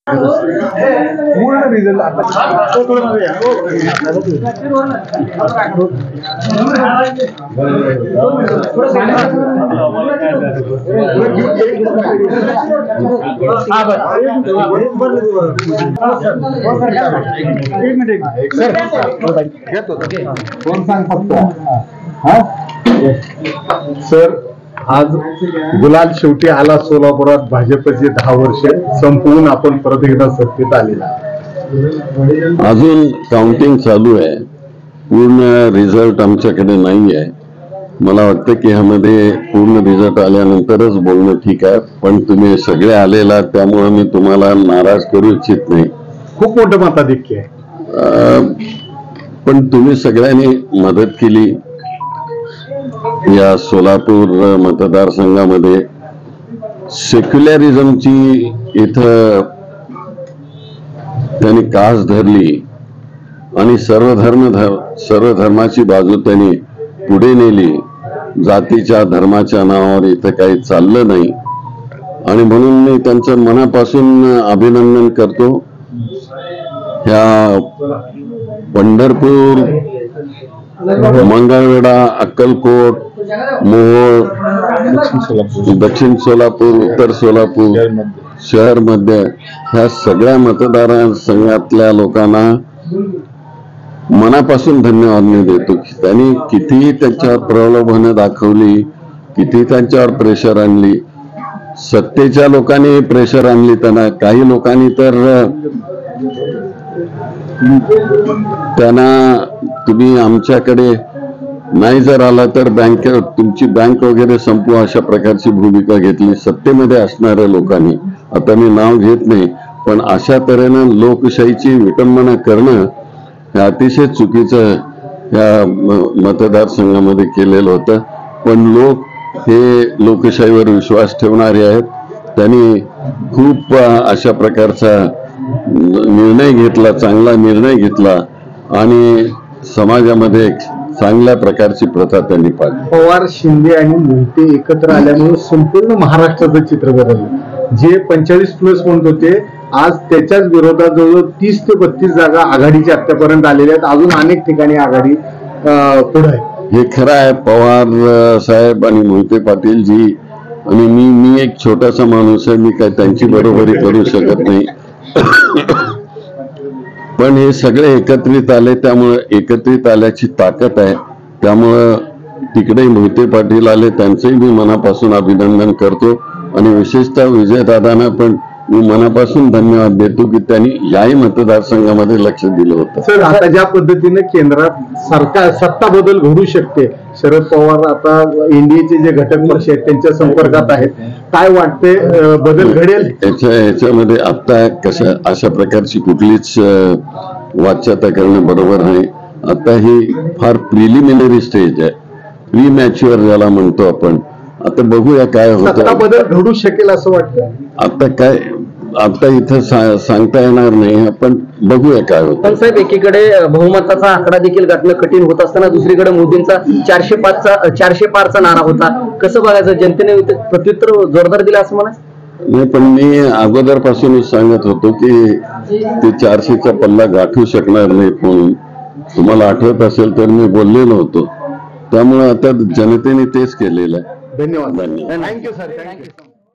पूर्ण रिझल्ट आता सर, आज गुलाल शेवटी आला सोलापुरात. भाजपचे 10 वर्ष संपवून आपण परत एकदा सत्तेत आलेला. अजून काउंटिंग चालू आहे. पूर्ण रिझल्ट आमच्याकडे नाही आहे. मला वाटतं की ह्यामध्ये पूर्ण रिझल्ट आल्यानंतरच बोलणं ठीक आहे. पण तुम्ही सगळे आलेला, त्यामुळे मी तुम्हाला नाराज करू इच्छित नाही. खूप मोठं मताधिक्य आहे. पण तुम्ही सगळ्यांनी मदत केली. या सोलापूर मतदारसंघामध्ये सेक्युलरिझमची इथं त्यांनी कास धरली आणि सर्व धर्माची बाजू त्यांनी पुढे नेली. जातीच्या धर्माच्या नावावर इथं काही चाललं नाही आणि म्हणून मी त्यांचं मनापासून अभिनंदन करतो. ह्या पंढरपूर, मंगळवेढा, अक्कलकोट, मोहोळ, दक्षिण सोलापूर, उत्तर सोलापूर शहर मध्ये ह्या सगळ्या मतदारसंघातल्या लोकांना मनापासून धन्यवाद मी देतो. त्यांनी कितीही त्यांच्यावर प्रलोभनं दाखवली, किती त्यांच्यावर प्रेशर आणली. सत्तेच्या लोकांनी प्रेशर आणली त्यांना. काही लोकांनी तर त्यांना तुम्ही आमच्याकडे नाही जर आला तर तुमची बँक वगैरे संपू अशा प्रकारची भूमिका घेतली सत्तेमध्ये असणाऱ्या लोकांनी. आता मी नाव घेत नाही, पण अशा तऱ्हेनं लोकशाहीची विटंबना करणं हे अतिशय चुकीचं या मतदारसंघामध्ये केलेलं होतं. पण लोक हे लोकशाहीवर विश्वास ठेवणारे आहेत. त्यांनी खूप अशा प्रकारचा निर्णय घेतला, चांगला निर्णय घेतला आणि समाजामध्ये एक चांगल्या प्रकारची प्रथा त्यांनी पाळली. पवार, शिंदे आणि मोहिते एकत्र आल्यामुळे संपूर्ण महाराष्ट्राचं चित्र बदललं. जे 45+ म्हणत होते, आज त्याच्याच विरोधात जवळजवळ 30 ते 32 जागा आघाडीच्या आतापर्यंत आलेल्या आहेत. अजून अनेक ठिकाणी आघाडी पुढे आहे. हे खरं आहे. पवार साहेब आणि मोहिते पाटील जी आणि मी एक छोटासा माणूस आहे. मी काय त्यांची बरोबरी करू शकत नाही. पण हे सगळे एकत्रित आले, त्यामुळे एकत्रित आल्याची ताकद आहे. त्यामुळं तिकडे मोहिते पाटील आले, त्यांचंही मी मनापासून अभिनंदन करतो आणि विशेषतः विजयदादांना पण मी मनापासून धन्यवाद देतो की त्यांनी याही मतदारसंघामध्ये लक्ष दिलं होतं. सर, आता ज्या पद्धतीने केंद्रात सत्ता बदल घडू शकते, शरद पवार आता एनडीएचे जे घटक पक्ष आहेत त्यांच्या संपर्कात आहेत, काय वाटते बदल घडेल याच्यामध्ये? आता कसं अशा प्रकारची कुठलीच वाच्यता करणं बरोबर नाही. आता ही फार प्रिलिमिनरी स्टेज आहे, प्री मॅच्युअर ज्याला म्हणतो आपण. आता बघूया काय होतं. बदल घडू शकेल असं वाटतं. आता इथं सांगता येणार नाही, आपण बघूया काय होतं. पण साहेब, एकीकडे बहुमताचा आकडा देखील गाठणं कठीण होत असताना दुसरीकडे मोदींचा 400 पारचा नारा होता. कसं बघायचं? जनतेने प्रत्युत्तर जोरदार दिलं असं म्हणा. नाही, पण मी अगोदरपासूनच सांगत होतो की ते 400चा पल्ला गाठू शकणार नाही. म्हणून तुम्हाला आठवत असेल तर मी बोललेलो होतो. त्यामुळे आता जनतेने तेच केलेलं आहे. धन्यवाद. Thank you sir. थँक्यू.